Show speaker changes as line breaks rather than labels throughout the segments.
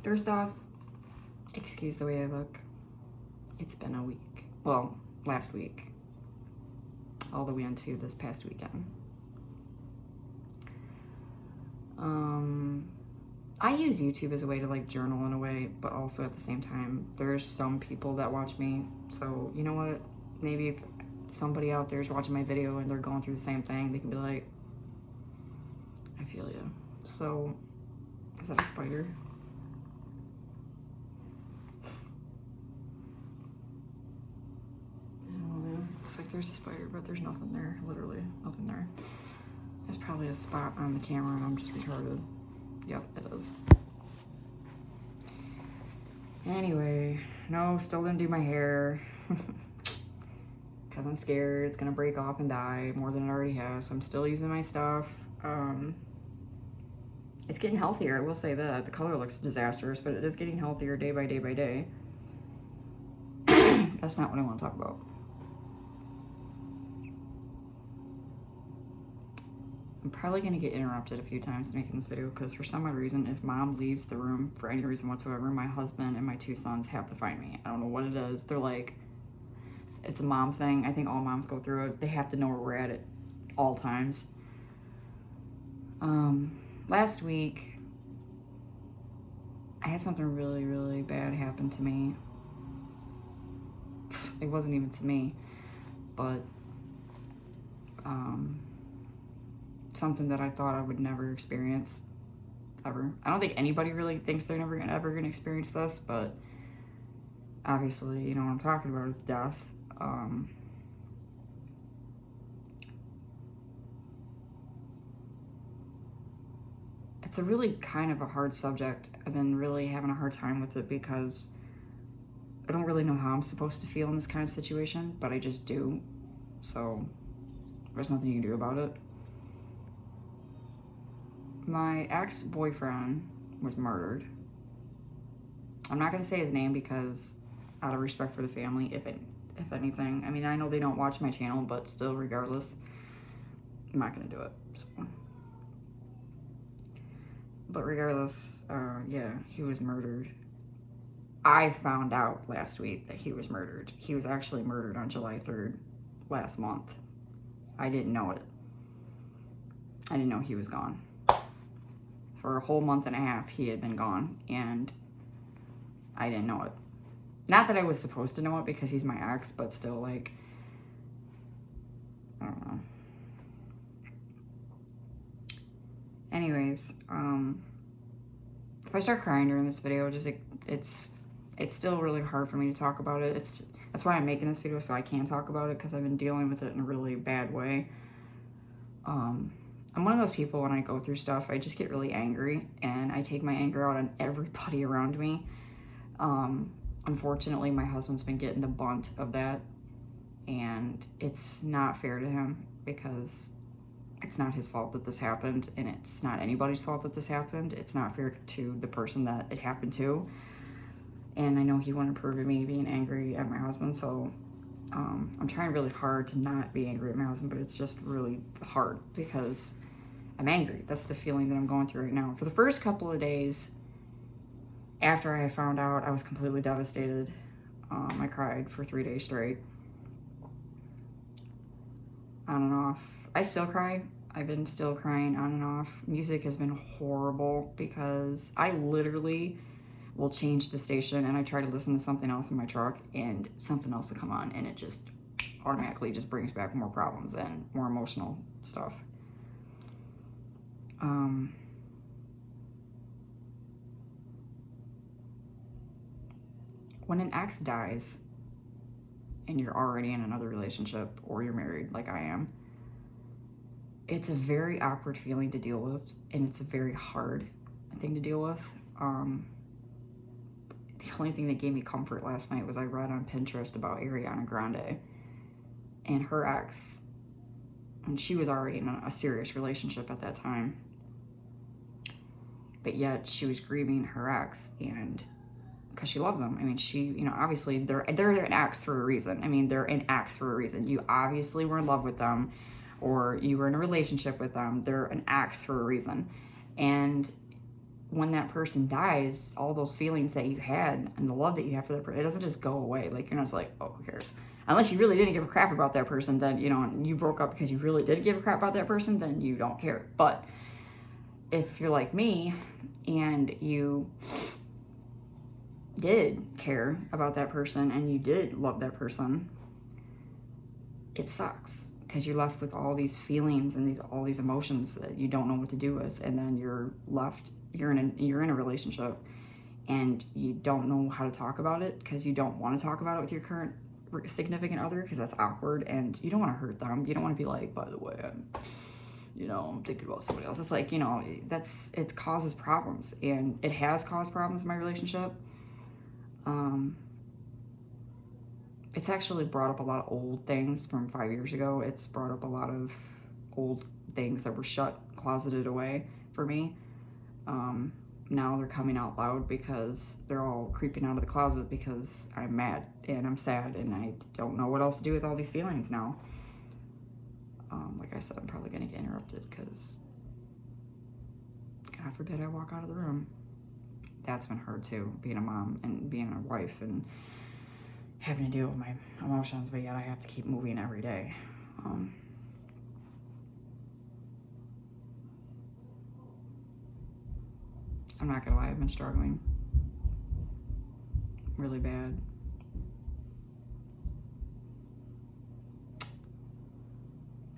First off, excuse the way I look. It's been a week. Well, last week. All the way into this past weekend. I use YouTube as a way to like journal in a way, but also at the same time, there's some people that watch me. So, you know what? Maybe if somebody out there is watching my video and they're going through the same thing, they can be like, I feel you. So, is that a spider? Looks like there's a spider, but there's nothing there. Literally nothing there. There's probably a spot on the camera and I'm just retarded. Yep, it is. Anyway, no, still didn't do my hair. Because I'm scared it's gonna break off and die more than it already has. So I'm still using my stuff. It's getting healthier, I will say that. The color looks disastrous, but it is getting healthier day by day by day. That's not what I want to talk about. I'm probably going to get interrupted a few times making this video because for some odd reason, if mom leaves the room for any reason whatsoever, my husband and my two sons have to find me. I don't know what it is. They're like, it's a mom thing. I think all moms go through it. They have to know where we're at all times. Last week, I had something really, really bad happen to me. It wasn't even to me, but something that I thought I would never experience, ever. I don't think anybody really thinks they're ever gonna experience this, but obviously, you know what I'm talking about is death. It's a really kind of a hard subject. I've been really having a hard time with it because I don't really know how I'm supposed to feel in this kind of situation, but I just do. So there's nothing you can do about it. My ex-boyfriend was murdered. I'm not gonna say his name because out of respect for the family, if anything. I mean, I know they don't watch my channel, but still, regardless, I'm not gonna do it. So. But regardless, yeah, he was murdered. I found out last week that he was murdered. He was actually murdered on July 3rd last month. I didn't know it. I didn't know he was gone. For a whole month and a half, he had been gone, and I didn't know it. Not that I was supposed to know it because he's my ex, but still, like, I don't know. Anyways, if I start crying during this video, just like, it's still really hard for me to talk about it. That's why I'm making this video, so I can talk about it, because I've been dealing with it in a really bad way. I'm one of those people, when I go through stuff, I just get really angry, and I take my anger out on everybody around me. Unfortunately, my husband's been getting the brunt of that, and it's not fair to him, because it's not his fault that this happened, and it's not anybody's fault that this happened. It's not fair to the person that it happened to. And I know he wouldn't approve of me being angry at my husband, so I'm trying really hard to not be angry at my husband, but it's just really hard because I'm angry. That's the feeling that I'm going through right now. For the first couple of days after I had found out, I was completely devastated. I cried for 3 days straight. On and off. I still cry. I've been still crying on and off. Music has been horrible because I literally will change the station and I try to listen to something else in my truck and something else will come on and it just automatically just brings back more problems and more emotional stuff. When an ex dies and you're already in another relationship or you're married like I am, it's a very awkward feeling to deal with, and it's a very hard thing to deal with. The only thing that gave me comfort last night was I read on Pinterest about Ariana Grande and her ex, and she was already in a serious relationship at that time, but yet she was grieving her ex, and because she loved them. I mean, she, you know, obviously they're an ex for a reason. I mean, they're an ex for a reason. You obviously were in love with them, or you were in a relationship with them. They're an ex for a reason. And when that person dies, all those feelings that you had and the love that you have for that person, it doesn't just go away. Like, you're not just like, oh, who cares? Unless you really didn't give a crap about that person, then, you know, you broke up because you really did give a crap about that person, then you don't care. But if you're like me and you did care about that person and you did love that person, it sucks because you're left with all these feelings and all these emotions that you don't know what to do with, and then you're in a relationship and you don't know how to talk about it because you don't want to talk about it with your current significant other because that's awkward, and you don't want to hurt them. You don't want to be like, by the way, I'm thinking about somebody else. It's like, it causes problems, and it has caused problems in my relationship. It's actually brought up a lot of old things from 5 years ago. It's brought up a lot of old things that were closeted away for me. Now they're coming out loud because they're all creeping out of the closet because I'm mad and I'm sad and I don't know what else to do with all these feelings now. Like I said, I'm probably going to get interrupted because, God forbid, I walk out of the room. That's been hard too, being a mom and being a wife and having to deal with my emotions, but yet I have to keep moving every day. I'm not gonna lie, I've been struggling really bad.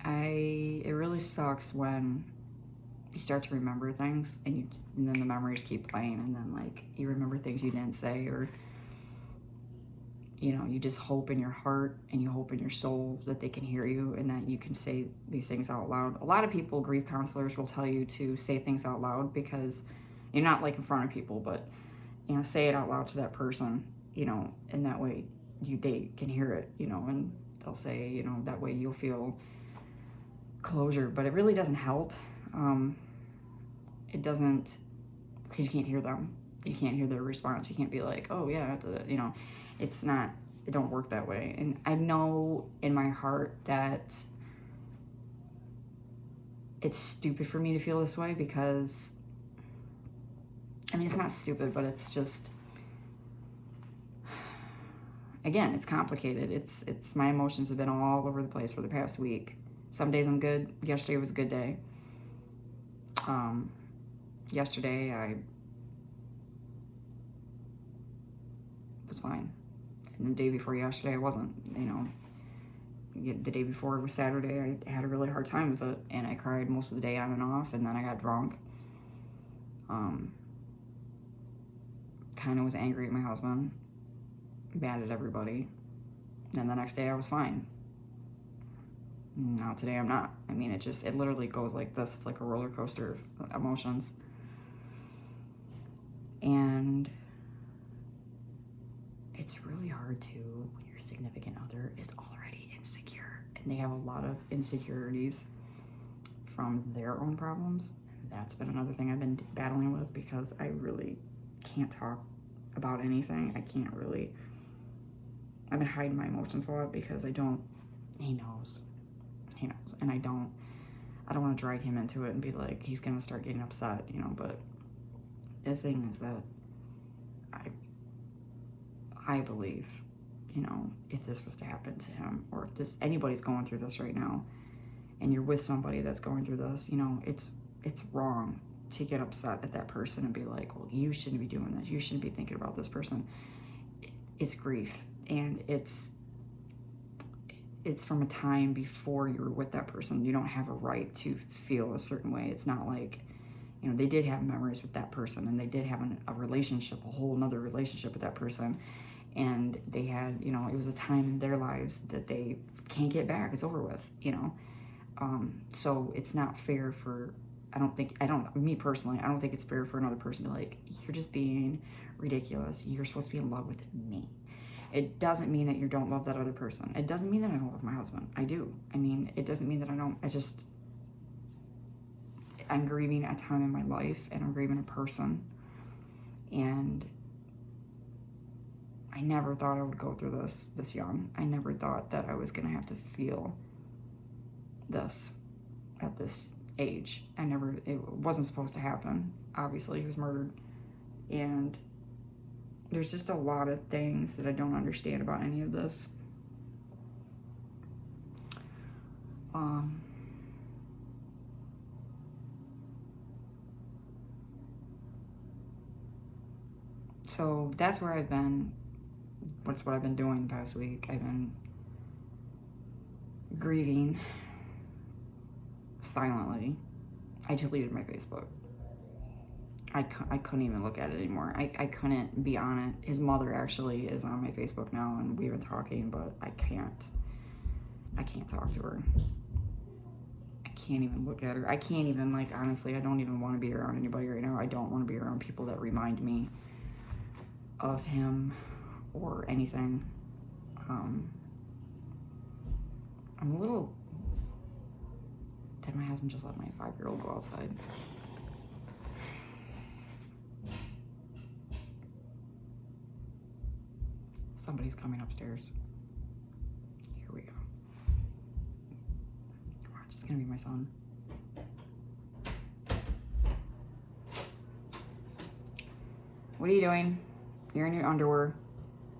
It really sucks when you start to remember things and then the memories keep playing, and then like you remember things you didn't say, or you just hope in your heart and you hope in your soul that they can hear you and that you can say these things out loud. A lot of people, grief counselors, will tell you to say things out loud because you're not like in front of people, but say it out loud to that person, and that way they can hear it, and they'll say, that way you'll feel closure. But it really doesn't help. It doesn't, because you can't hear them. You can't hear their response. You can't be like, oh yeah, it's not, it don't work that way. And I know in my heart that it's stupid for me to feel this way because, it's not stupid, but it's just, again, it's complicated. It's my emotions have been all over the place for the past week. Some days I'm good. Yesterday was a good day. Yesterday I was fine. And the day before yesterday I wasn't, The day before was Saturday, I had a really hard time with it, and I cried most of the day on and off, and then I got drunk. Kind of was angry at my husband, mad at everybody. Then the next day I was fine. Now today I'm not. It literally goes like this. It's like a roller coaster of emotions. And it's really hard to, when your significant other is already insecure and they have a lot of insecurities from their own problems. That's been another thing I've been battling with because I really can't talk about anything. I've been hiding my emotions a lot because he knows. And I don't want to drag him into it and be like, he's going to start getting upset, but the thing is that I believe, if this was to happen to him, or if anybody's going through this right now, and you're with somebody that's going through this, it's wrong to get upset at that person and be like, well, you shouldn't be doing this. You shouldn't be thinking about this person. It's grief, and it's from a time before you were with that person. You don't have a right to feel a certain way. It's not like, they did have memories with that person, and they did have a relationship, a whole nother relationship with that person. And they had, it was a time in their lives that they can't get back. It's over with, So it's not fair me personally, I don't think it's fair for another person to be like, you're just being ridiculous. You're supposed to be in love with me. It doesn't mean that you don't love that other person. It doesn't mean that I don't love my husband. I do. It doesn't mean that I don't. I'm grieving a time in my life, and I'm grieving a person. And I never thought I would go through this young. I never thought that I was going to have to feel this at this age. It wasn't supposed to happen. Obviously, he was murdered. And there's just a lot of things that I don't understand about any of this. So that's where I've been. That's what I've been doing the past week. I've been grieving silently. I deleted my Facebook. I couldn't even look at it anymore. I couldn't be on it. His mother actually is on my Facebook now, and we've been talking, but I can't talk to her. I can't even look at her. I can't even, like, honestly, I don't even want to be around anybody right now. I don't want to be around people that remind me of him or anything. I'm a little... Did my husband just let my 5-year-old go outside? Somebody's coming upstairs. Here we go. Oh, it's just gonna be my son. What are you doing? You're in your underwear.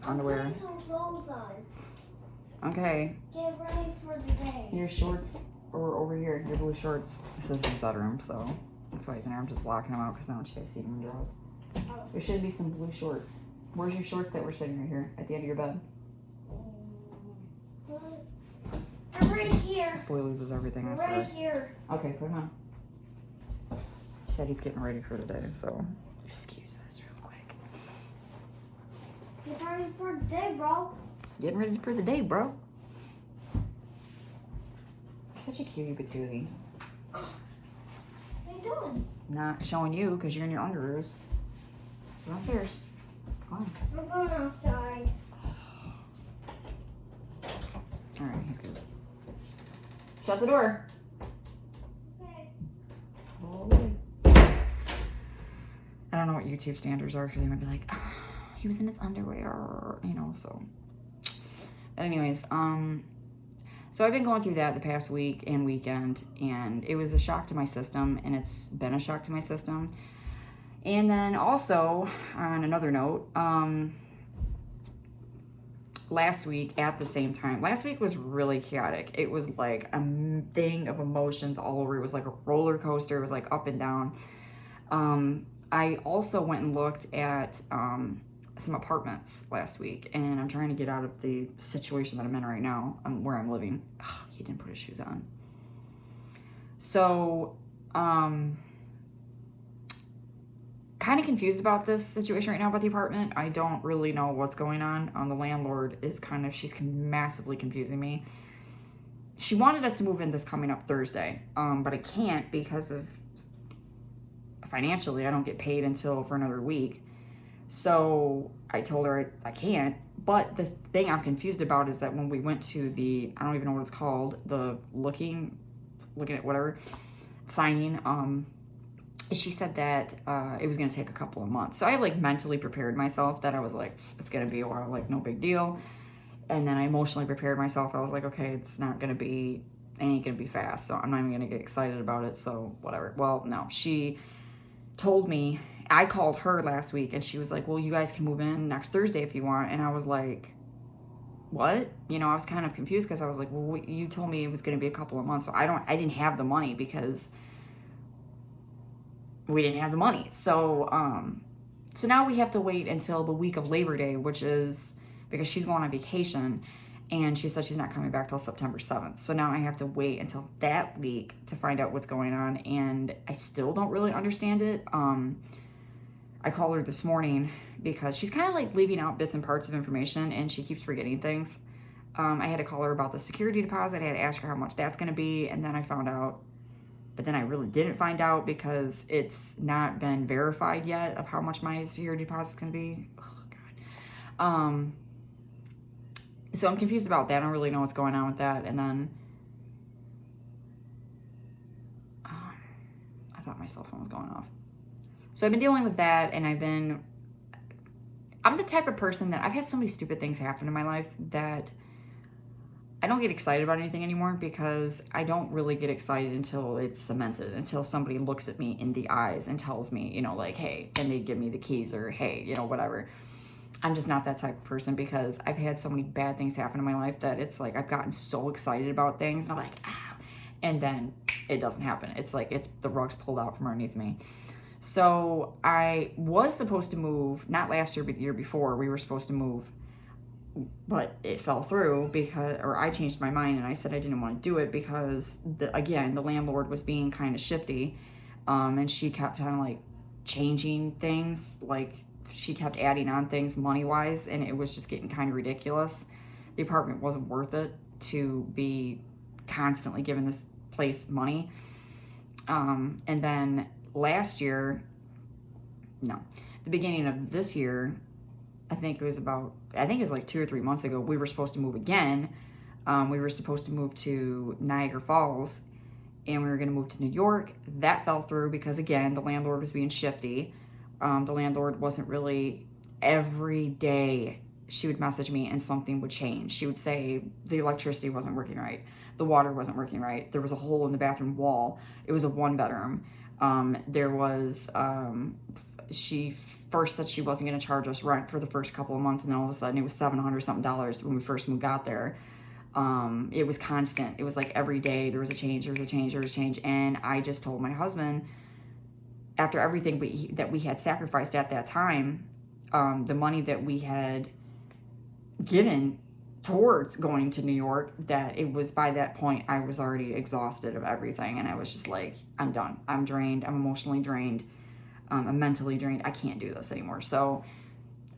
Put some clothes on.
Okay.
Get ready for the day.
Your shorts are over here. Your blue shorts. This is his bedroom, so that's why he's in there. I'm just blocking him out because I don't want you guys see him in drawers.
Oh.
There should be some blue shorts. Where's your shorts that were sitting right here at the end of your bed?
I'm right here.
This boy loses everything, I
I'm
swear.
right here.
Okay, put it on. He said he's getting ready for the day, so excuse us real quick.
Get ready for the day, bro.
Getting ready for the day, bro. Such a cutie patootie.
What are you doing?
Not showing you because you're in your underoos. Go downstairs. Come on.
I'm going outside.
All right, he's good. Shut the door.
Okay.
Oh. I don't know what YouTube standards are because they might be like, oh, he was in his underwear, you know, so. But anyways, so I've been going through that the past week and weekend, and it was a shock to my system, and it's been a shock to my system. And then also, on another note, last week at the same time, last week was really chaotic. It was like a thing of emotions all over. It was like a roller coaster. It was like up and down. I also went and looked at some apartments last week, and I'm trying to get out of the situation that I'm in right now, where I'm living. Oh, he didn't put his shoes on. So, kind of confused about this situation right now about the apartment. I don't really know what's going on. The landlord is she's massively confusing me. She wanted us to move in this coming up Thursday, but I can't because of financially, I don't get paid for another week. So I told her I can't. But the thing I'm confused about is that when we went to I don't even know what it's called, the looking at whatever, signing, she said that it was going to take a couple of months. So I like mentally prepared myself that I was like, it's going to be a while, like no big deal. And then I emotionally prepared myself. I was like, okay, it ain't going to be fast. So I'm not even going to get excited about it. So whatever. Well, no, she told me, I called her last week and she was like, well, you guys can move in next Thursday if you want. And I was like, what? You know, I was kind of confused because I was like, well, you told me it was going to be a couple of months. So I didn't have the money because we didn't have the money. So, so now we have to wait until the week of Labor Day, which is because she's going on vacation and she said she's not coming back till September 7th. So now I have to wait until that week to find out what's going on. And I still don't really understand it. I called her this morning because she's kind of like leaving out bits and parts of information and she keeps forgetting things. I had to call her about the security deposit. I had to ask her how much that's going to be. And then I found out, but then I really didn't find out because it's not been verified yet of how much my security deposit is going to be. Oh, God. So I'm confused about that. I don't really know what's going on with that. And then I thought my cell phone was going off. So I've been dealing with that, and I'm the type of person that I've had so many stupid things happen in my life that I don't get excited about anything anymore because I don't really get excited until it's cemented, until somebody looks at me in the eyes and tells me, you know, like, hey, and they give me the keys or hey, you know, whatever. I'm just not that type of person because I've had so many bad things happen in my life that it's like I've gotten so excited about things and I'm like, ah, and then it doesn't happen. It's like it's the rug's pulled out from underneath me. So I was supposed to move, not last year, but the year before, we were supposed to move, but it fell through because, or I changed my mind and I said I didn't want to do it because, again, the landlord was being kind of shifty, and she kept kind of like changing things, like she kept adding on things money-wise, and it was just getting kind of ridiculous. The apartment wasn't worth it to be constantly giving this place money. And then last year, no, the beginning of this year, I think it was like 2 or 3 months ago, we were supposed to move again. We were supposed to move to Niagara Falls and we were going to move to New York. That fell through because, again, the landlord was being shifty. The landlord wasn't really, every day she would message me and something would change. She would say the electricity wasn't working right. The water wasn't working right. There was a hole in the bathroom wall. It was a 1-bedroom. She first said she wasn't going to charge us rent for the first couple of months, and then all of a sudden it was $700 something when we first got there. It was constant. It was like every day there was a change, and I just told my husband, after everything that we had sacrificed at that time, the money that we had given towards going to New York, that it was, by that point I was already exhausted of everything, and I was just like, I'm done. I'm drained. I'm emotionally drained. I'm mentally drained. I can't do this anymore. So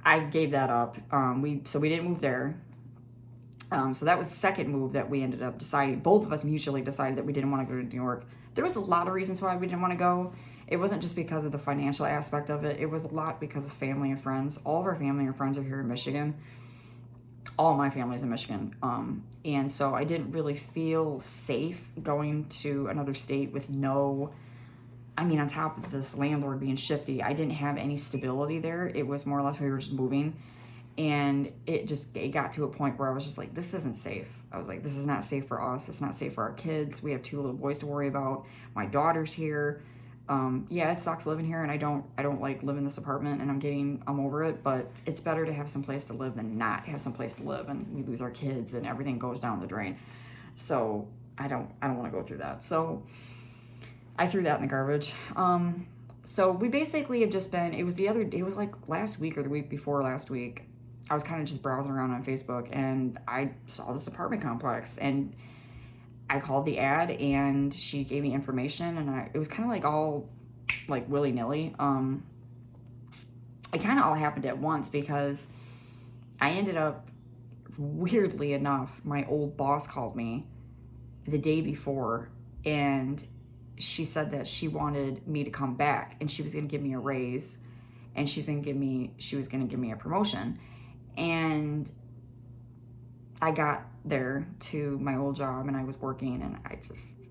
I gave that up. We didn't move there. So that was the second move that we ended up deciding. Both of us mutually decided that we didn't want to go to New York. There was a lot of reasons why we didn't want to go. It wasn't just because of the financial aspect of it. It was a lot because of family and friends. All of our family and friends are here in Michigan. All my family's in Michigan. And so I didn't really feel safe going to another state with on top of this landlord being shifty, I didn't have any stability there. It was more or less we were just moving. And it got to a point where I was just like, this isn't safe. I was like, this is not safe for us. It's not safe for our kids. We have 2 little boys to worry about. My daughter's here. Yeah, it sucks living here, and I don't like living in this apartment, and I'm over it, but it's better to have some place to live than not have some place to live, and we lose our kids and everything goes down the drain. So I don't want to go through that. So I threw that in the garbage. So we basically have just been, it was like last week or the week before last week, I was kind of just browsing around on Facebook and I saw this apartment complex and I called the ad and she gave me information and it was kind of like all like willy-nilly. It kind of all happened at once because I ended up, weirdly enough, my old boss called me the day before and she said that she wanted me to come back and she was going to give me a raise and she was going to give me a promotion. And I got there to my old job and I was working and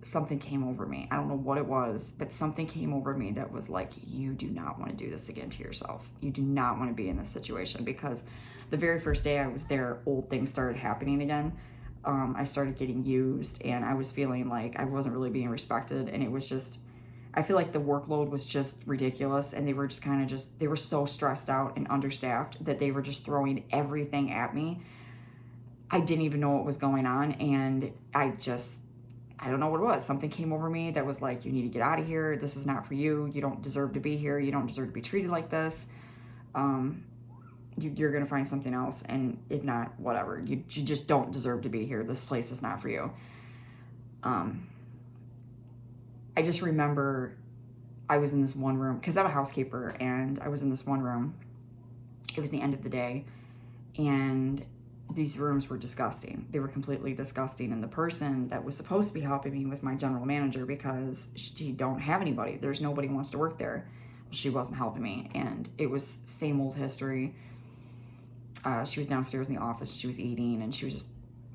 something came over me. I don't know what it was, but something came over me that was like, you do not want to do this again to yourself. You do not want to be in this situation, because the very first day I was there, old things started happening again. I started getting used and I was feeling like I wasn't really being respected, and it was just, I feel like the workload was just ridiculous, and they were just they were so stressed out and understaffed that they were just throwing everything at me. I didn't even know what was going on, and I don't know what it was. Something came over me that was like, you need to get out of here. This is not for you. You don't deserve to be here. You don't deserve to be treated like this. You're going to find something else, and if not, whatever. You just don't deserve to be here. This place is not for you. I just remember I was in this one room, because I'm a housekeeper, and I was in this one room. It was the end of the day, and these rooms were disgusting. They were completely disgusting, and the person that was supposed to be helping me was my general manager, because she don't have anybody. There's nobody who wants to work there. She wasn't helping me, and it was same old history. She was downstairs in the office, she was eating, and she was just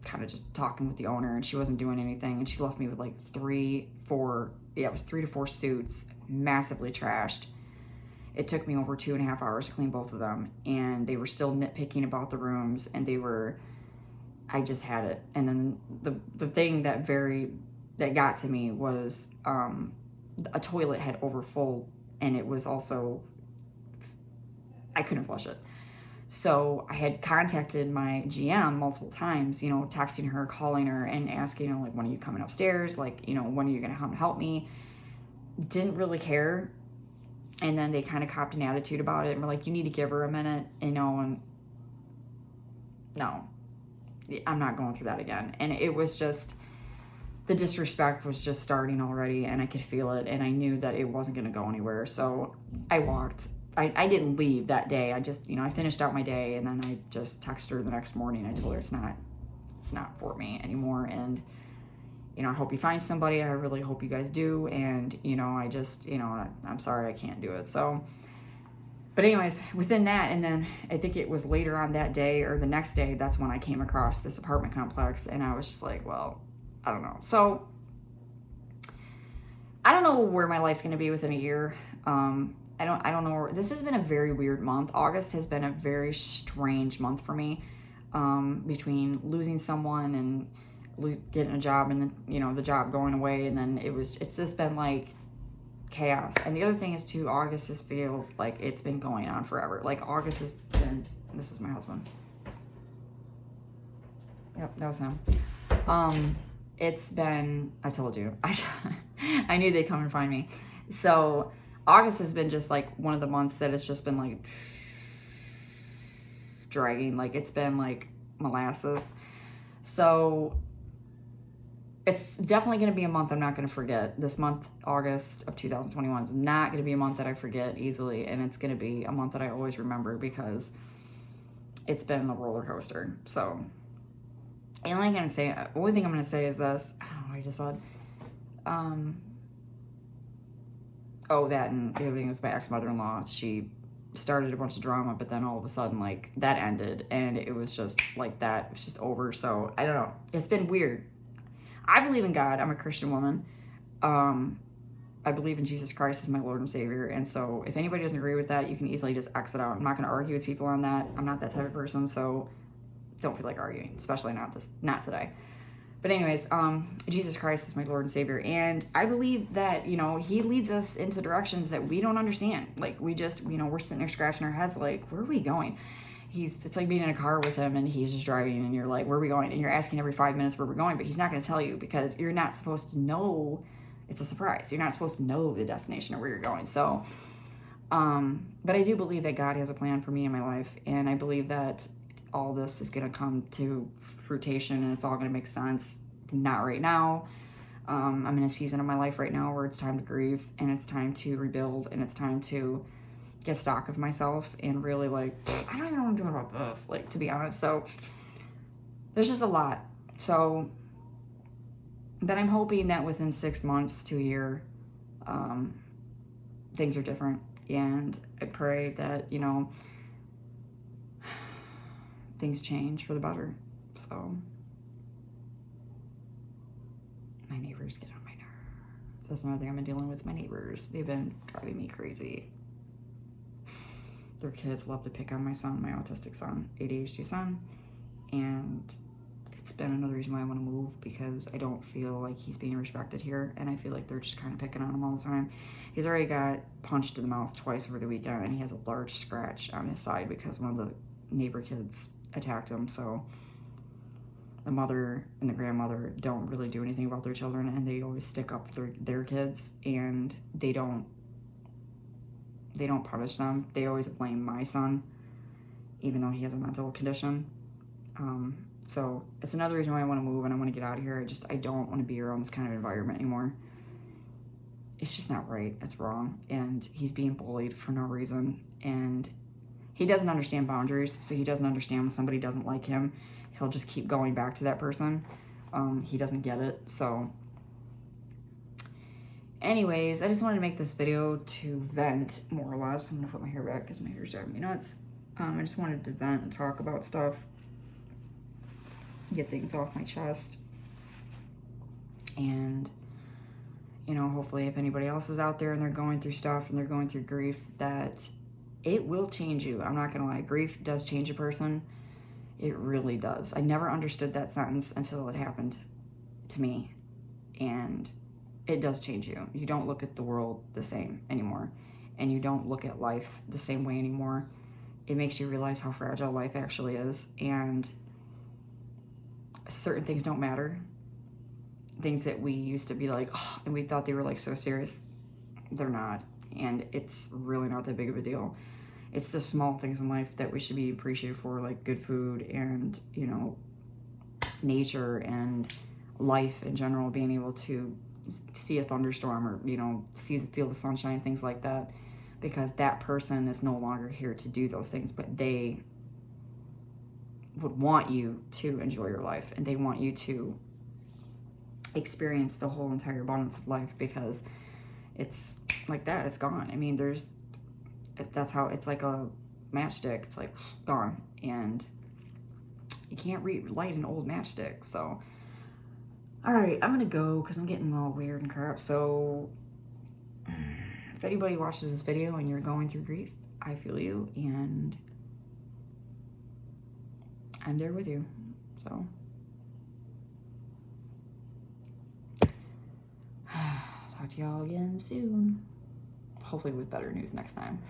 kind of just talking with the owner, and she wasn't doing anything, and she left me with like 3 to 4 suits, massively trashed. It took me over 2.5 hours to clean both of them, and they were still nitpicking about the rooms, and they were I just had it. And then the thing that got to me was a toilet had overfull, and it was also, I couldn't flush it. So I had contacted my GM multiple times, you know, texting her, calling her, and asking, you know, like, when are you coming upstairs? Like, you know, when are you going to come and help me? Didn't really care. And then they kind of copped an attitude about it and were like, you need to give her a minute, you know, and no, I'm not going through that again. And it was just, the disrespect was just starting already, and I could feel it, and I knew that it wasn't going to go anywhere. So I walked. I didn't leave that day. I just, you know, I finished out my day, and then I just texted her the next morning. I told her it's not for me anymore, and, you know, I hope you find somebody. I really hope you guys do, and, you know, I just, you know, I'm sorry I can't do it. So, but anyways, within that, and then I think it was later on that day or the next day, that's when I came across this apartment complex, and I was just like, well, I don't know. So I don't know where my life's going to be within a year. I don't know. This has been a very weird month. August has been a very strange month for me, between losing someone and getting a job, and then, you know, the job going away, and then it's just been like chaos. And the other thing is too, August just feels like it's been going on forever. Like August has been, this is my husband. Yep, that was him. It's been, I told you, I knew they'd come and find me. So August has been just like one of the months that it's just been like dragging. Like it's been like molasses. So it's definitely going to be a month I'm not going to forget. This month, August of 2021, is not going to be a month that I forget easily. And it's going to be a month that I always remember, because it's been a roller coaster. So the only thing I'm going to say is this. I don't know, I just thought, that, and the other thing was my ex-mother-in-law. She started a bunch of drama, but then all of a sudden, like, that ended, and it was just like that. It was just over. So I don't know. It's been weird. I believe in God. I'm a Christian woman. I believe in Jesus Christ as my Lord and Savior. And so if anybody doesn't agree with that, you can easily just exit out. I'm not going to argue with people on that. I'm not that type of person, so don't feel like arguing, especially not today. But anyways, Jesus Christ is my Lord and Savior, and I believe that, you know, he leads us into directions that we don't understand. Like, we just, you know, we're sitting there scratching our heads like, where are we going? It's like being in a car with him, and he's just driving, and you're like, where are we going? And you're asking every 5 minutes where we're going, but he's not going to tell you, because you're not supposed to know. It's a surprise. You're not supposed to know the destination or where you're going. So, but I do believe that God has a plan for me in my life, and I believe that all this is going to come to fruition, and it's all going to make sense. Not right now. I'm in a season of my life right now where it's time to grieve, and it's time to rebuild, and it's time to get stock of myself, and really, like, I don't even know what I'm doing about this, like, to be honest. So there's just a lot. So, but I'm hoping that within 6 months to a year, things are different, and I pray that, you know, things change for the better. So my neighbors get on my nerves. That's another thing I've been dealing with. My neighbors, they've been driving me crazy. Their kids love to pick on my son, my autistic son, ADHD son, and it's been another reason why I want to move, because I don't feel like he's being respected here, and I feel like they're just kind of picking on him all the time. He's already got punched in the mouth twice over the weekend, and he has a large scratch on his side because one of the neighbor kids attacked him. So the mother and the grandmother don't really do anything about their children, and they always stick up for their kids, and they don't punish them. They always blame my son, even though he has a mental condition. So it's another reason why I want to move, and I want to get out of here. I don't want to be around this kind of environment anymore. It's just not right. It's wrong. And he's being bullied for no reason, and he doesn't understand boundaries, so he doesn't understand when somebody doesn't like him. He'll just keep going back to that person. He doesn't get it. So anyways, I just wanted to make this video to vent, more or less. I'm going to put my hair back because my hair's driving me nuts. I just wanted to vent and talk about stuff, get things off my chest. And, you know, hopefully if anybody else is out there and they're going through stuff and they're going through grief, that it will change you. I'm not going to lie. Grief does change a person. It really does. I never understood that sentence until it happened to me. And it does change you. You don't look at the world the same anymore. And you don't look at life the same way anymore. It makes you realize how fragile life actually is. And certain things don't matter. Things that we used to be like, oh, and we thought they were like so serious. They're not. And it's really not that big of a deal. It's the small things in life that we should be appreciated for, like good food and, you know, nature and life in general, being able to see a thunderstorm or, you know, feel the sunshine, things like that, because that person is no longer here to do those things, but they would want you to enjoy your life, and they want you to experience the whole entire abundance of life, because it's like that, it's gone. I mean, that's how, it's like a matchstick, it's like gone, and you can't relight an old matchstick. So all right, I'm gonna go because I'm getting all weird and crap. So if anybody watches this video and you're going through grief, I feel you, and I'm there with you. So talk to y'all again soon, hopefully with better news next time.